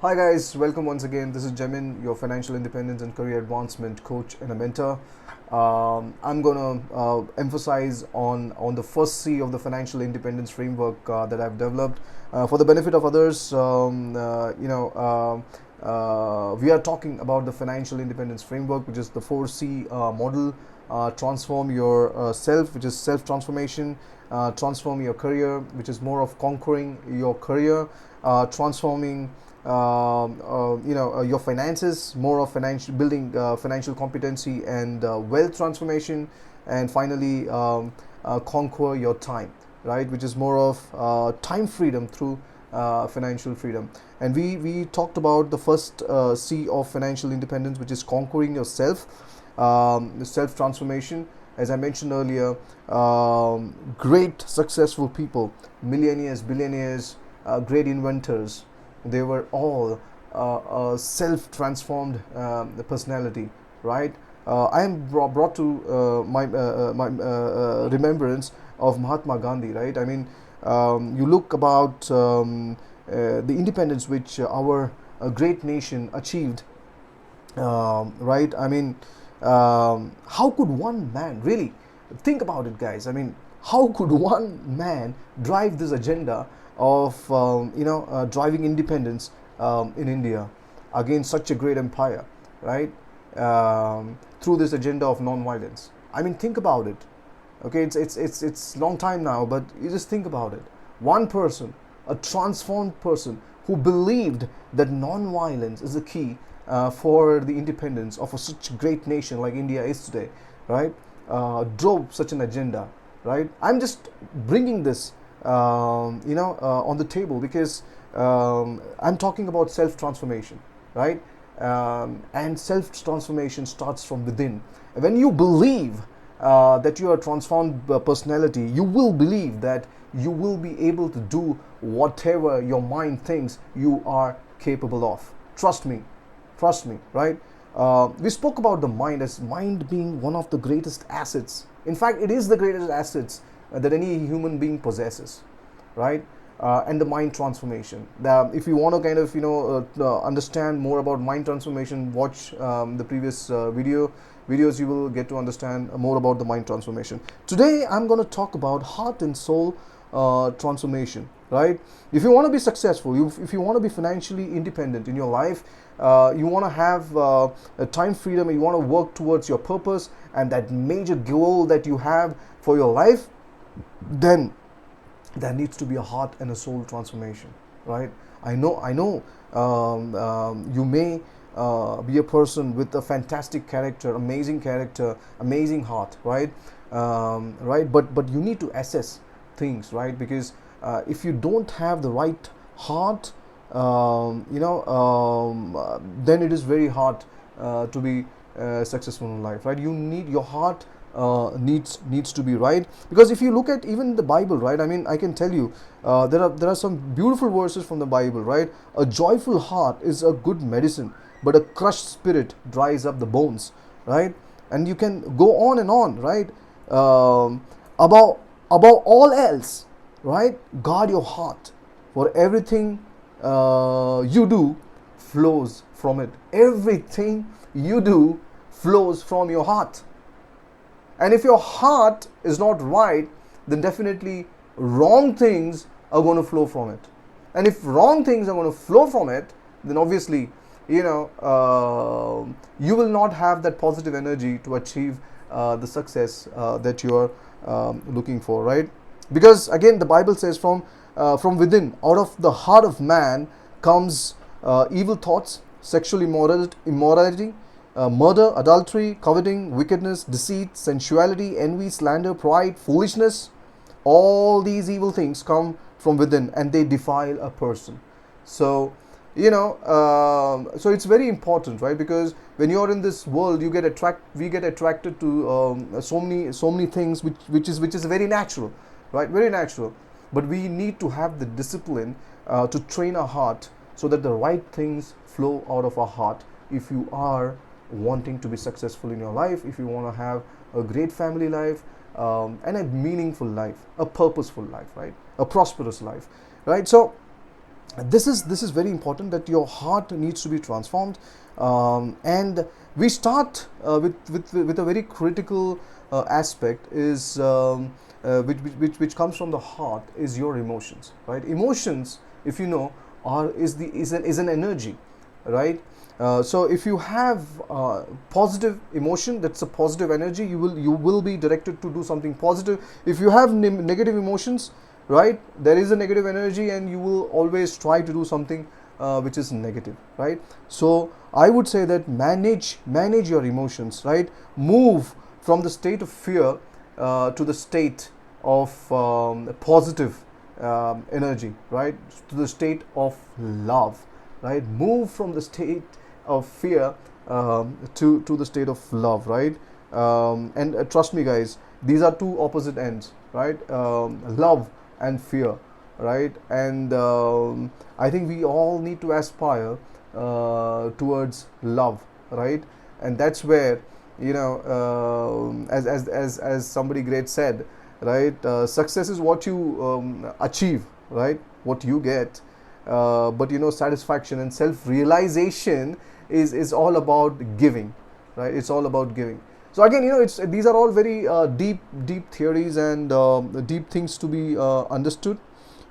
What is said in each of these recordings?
Hi guys, welcome once again. This is Jemin, your financial independence and career advancement coach and a mentor. I'm gonna emphasize on the first C of the financial independence framework that I've developed for the benefit of others. We are talking about the financial independence framework, which is the 4C model. Transform your self, which is self transformation. Transform your career, which is more of conquering your career. Transforming your finances, more of financial building, financial competency and wealth transformation, and finally conquer your time, right, which is more of time freedom through financial freedom. And we talked about the first C of financial independence, which is conquering yourself, self transformation. As I mentioned earlier, great successful people, millionaires, billionaires, great inventors, they were all self-transformed personality, right? I am brought to my remembrance of Mahatma Gandhi, right? I mean, you look about the independence which our great nation achieved, right? I mean, how could one man really think about it, guys? I mean, how could one man drive this agenda of driving independence in India against such a great empire, right? Through this agenda of non-violence. I mean, think about it. Okay, it's long time now, but you just think about it. One person, a transformed person who believed that non-violence is the key for the independence of such a great nation like India is today, right? Drove such an agenda, right? I'm just bringing this, on the table because I'm talking about self-transformation, right? And self-transformation starts from within. When you believe that you are a transformed personality, you will believe that you will be able to do whatever your mind thinks you are capable of. Trust me, right? We spoke about the mind as mind being one of the greatest assets. In fact, it is the greatest assets that any human being possesses, right? And the mind transformation. If you want to kind of understand more about mind transformation, watch the previous videos. You will get to understand more about the mind transformation. Today, I'm going to talk about heart and soul transformation. Right? If you want to be successful, if you want to be financially independent in your life, you want to have time freedom, and you want to work towards your purpose and that major goal that you have for your life, then there needs to be a heart and a soul transformation, right? I know. You may be a person with a fantastic character, amazing heart, right? Right, but you need to assess things, right? Because if you don't have the right heart, then it is very hard to be successful in life, right? You need your heart needs to be right, because if you look at even the Bible, right? I mean, I can tell you there are some beautiful verses from the Bible, right? A joyful heart is a good medicine, but a crushed spirit dries up the bones, right? And you can go on, right? About all else, right? Guard your heart, for everything you do flows from it. Everything you do flows from your heart. And if your heart is not right, then definitely wrong things are going to flow from it. And if wrong things are going to flow from it, then obviously, you will not have that positive energy to achieve the success that you are looking for, right? Because again, the Bible says from within, out of the heart of man comes evil thoughts, sexual immorality, murder, adultery, coveting, wickedness, deceit, sensuality, envy, slander, pride, foolishness. All these evil things come from within, and they defile a person. So, so it's very important, right? Because when you're in this world, we get attracted to so many things, which is very natural, right? Very natural. But we need to have the discipline to train our heart so that the right things flow out of our heart. If you are wanting to be successful in your life, if you want to have a great family life, and a meaningful life, a purposeful life, right? A prosperous life, right? So This is very important, that your heart needs to be transformed. And we start with a very critical aspect, is which comes from the heart, is your emotions, right? Emotions, if you know, are is an energy, right? So if you have positive emotion, that's a positive energy, you will be directed to do something positive. If you have negative emotions, right, there is a negative energy, and you will always try to do something which is negative, right? So I would say that manage your emotions, right? Move from the state of fear to the state of positive energy, right? To the state of love, right? Move from the state of fear to the state of love, right? And trust me, guys, these are two opposite ends, right? Love and fear, right? And I think we all need to aspire towards love, right? And that's where, as somebody great said, right? Success is what you achieve, right? What you get, but satisfaction and self-realization is all about giving, right? It's all about giving. So again, it's these are all very deep theories and deep things to be understood.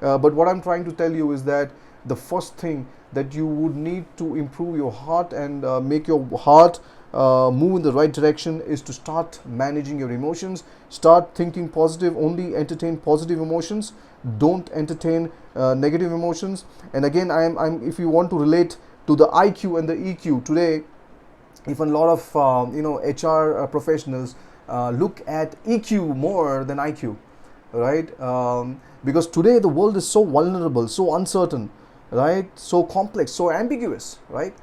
But what I'm trying to tell you is that the first thing that you would need to improve your heart and make your heart move in the right direction is to start managing your emotions. Start thinking positive. Only entertain positive emotions. Don't entertain negative emotions. And again, I'm if you want to relate to the IQ and the EQ today, even a lot of HR professionals look at EQ more than IQ, right? Because today the world is so vulnerable, so uncertain, right? So complex, so ambiguous, right?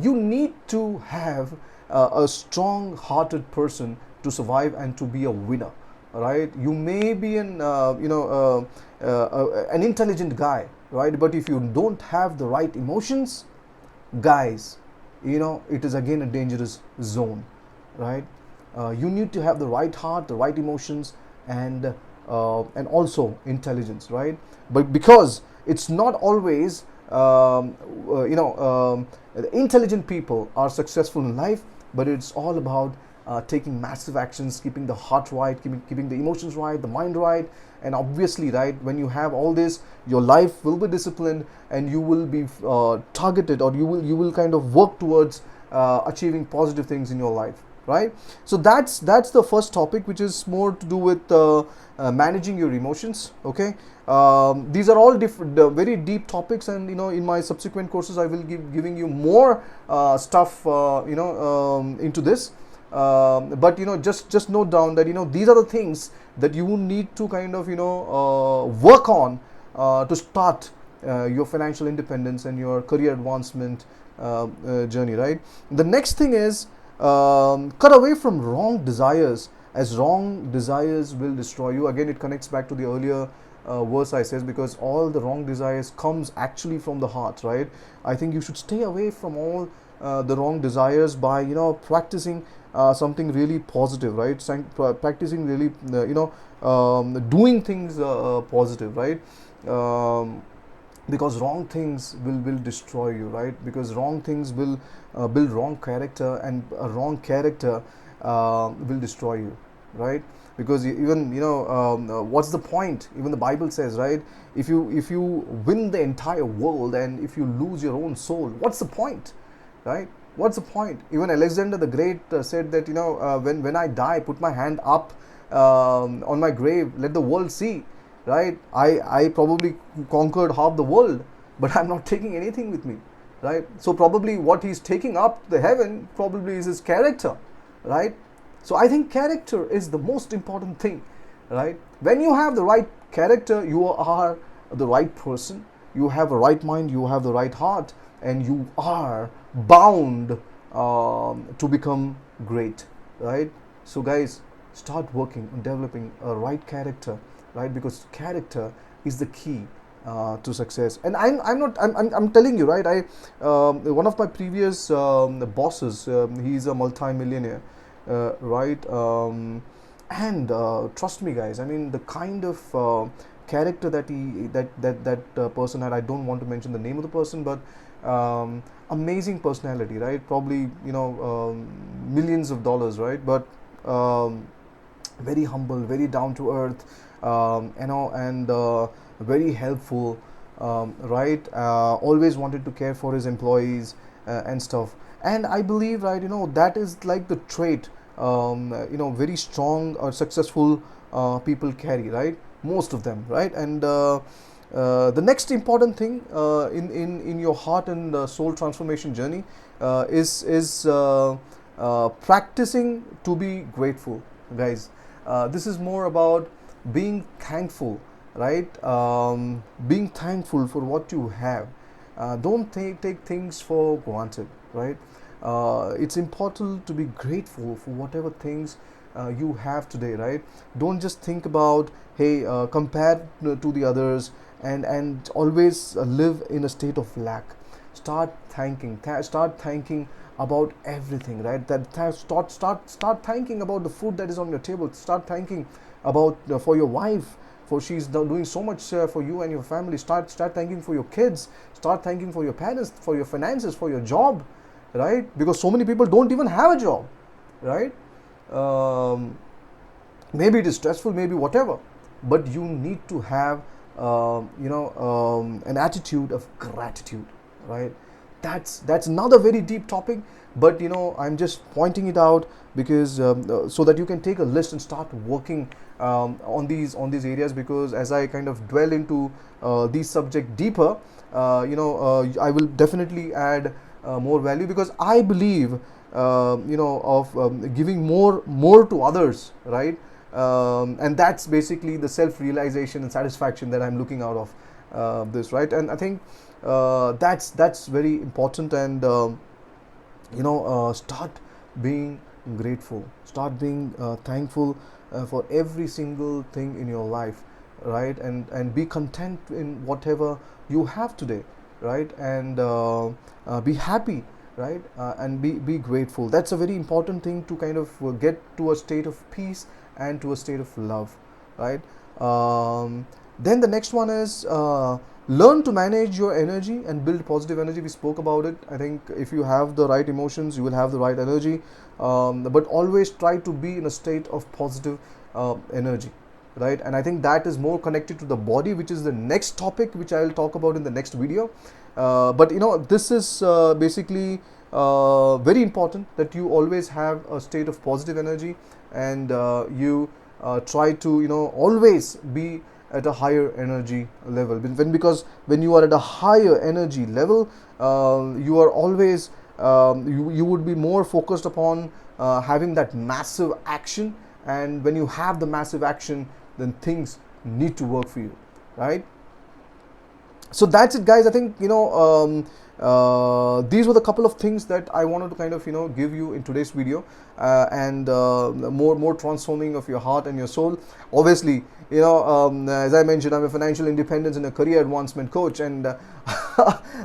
You need to have a strong-hearted person to survive and to be a winner, right? You may be an intelligent guy, right? But if you don't have the right emotions, guys, it is again a dangerous zone, right? You need to have the right heart, the right emotions, and also intelligence, right? But because it's not always intelligent people are successful in life, but it's all about taking massive actions, keeping the heart right, keeping the emotions right, the mind right. And obviously, right, when you have all this, your life will be disciplined, and you will be targeted, or you will kind of work towards achieving positive things in your life, right? So that's the first topic, which is more to do with managing your emotions. Okay. These are all different, very deep topics, and in my subsequent courses I will giving you more stuff into this. But just note down that these are the things that you need to kind of work on to start your financial independence and your career advancement journey, right? The next thing is, cut away from wrong desires, as wrong desires will destroy you. Again, it connects back to the earlier verse I says, because all the wrong desires comes actually from the heart, right? I think you should stay away from all the wrong desires by practicing something really positive, right? Practicing really doing things positive, right? Because wrong things will destroy you, right? Because wrong things will build wrong character, and a wrong character will destroy you, right? Because even what's the point? Even the Bible says, right, if you win the entire world and if you lose your own soul, what's the point, right? What's the point? Even Alexander the Great said that when I die, put my hand up on my grave, let the world see, right? I probably conquered half the world, but I'm not taking anything with me, right? So probably what he's taking up the heaven probably is his character, right? So I think character is the most important thing, right? When you have the right character, you are the right person, you have a right mind, you have the right heart, and you are bound to become great, right? So guys, start working on developing a right character, right? Because character is the key to success. And I'm telling you, right? One of my previous bosses, he's a multi-millionaire, right? And trust me, guys, I mean, the kind of character that person had. I don't want to mention the name of the person, but amazing personality, right? Probably, millions of dollars, right? But very humble, very down to earth, and very helpful, right? Always wanted to care for his employees and stuff. And I believe, right, that is like the trait, very strong or successful people carry, right? Most of them, right? And the next important thing in your heart and soul transformation journey is practicing to be grateful, guys. This is more about being thankful, right? Being thankful for what you have. Don't take things for granted, right? It's important to be grateful for whatever things you have today, right? Don't just think about, hey, compare to the others, and always live in a state of lack. Start thanking. Start thanking about everything, right? Start thanking about the food that is on your table. Start thanking about for your wife, for she's doing so much for you and your family. Start thanking for your kids. Start thanking for your parents, for your finances, for your job, right? Because so many people don't even have a job, right? Maybe it is stressful, maybe whatever, but you need to have an attitude of gratitude, right? That's another very deep topic, but I'm just pointing it out because so that you can take a list and start working on these areas, because as I kind of dwell into these subject deeper, I will definitely add more value, because I believe of giving more to others, right? And that's basically the self-realization and satisfaction that I'm looking out of this, right? And I think that's very important. And start being grateful, start being thankful for every single thing in your life, right? And be content in whatever you have today, right? And be happy, right? And be grateful. That's a very important thing to kind of get to a state of peace and to a state of love, right? Then the next one is learn to manage your energy and build positive energy. We spoke about it. I think if you have the right emotions, you will have the right energy, but always try to be in a state of positive energy, right? And I think that is more connected to the body, which is the next topic which I will talk about in the next video. But this is basically very important, that you always have a state of positive energy, and you try to always be at a higher energy level. Because when you are at a higher energy level, you are always you would be more focused upon having that massive action. And when you have the massive action, then things need to work for you, right? So that's it, guys. I think these were the couple of things that I wanted to kind of give you in today's video, and more transforming of your heart and your soul. Obviously, as I mentioned, I'm a financial independence and a career advancement coach, and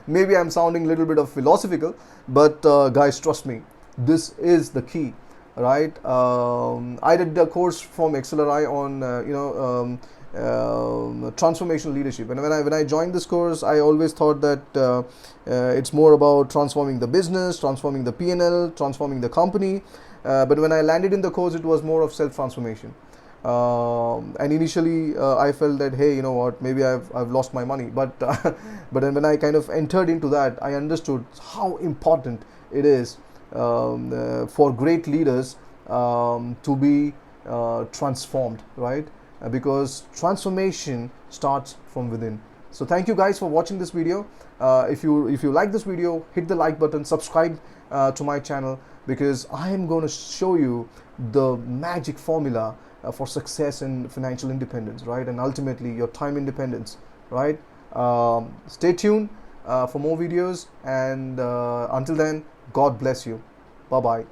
maybe I'm sounding a little bit of philosophical, but guys, trust me, this is the key, right? I did the course from XLRI on transformational leadership, and when I joined this course, I always thought that it's more about transforming the business, transforming the P&L, transforming the company, but when I landed in the course, it was more of self-transformation. And initially I felt that, hey, you know what, maybe I've lost my money, but but then when I kind of entered into that, I understood how important it is for great leaders to be transformed, right? Because transformation starts from within. So thank you guys for watching this video. If you like this video, hit the like button, subscribe to my channel, because I am going to show you the magic formula for success and financial independence, right? And ultimately your time independence, right? Stay tuned for more videos, and until then, God bless you. Bye bye.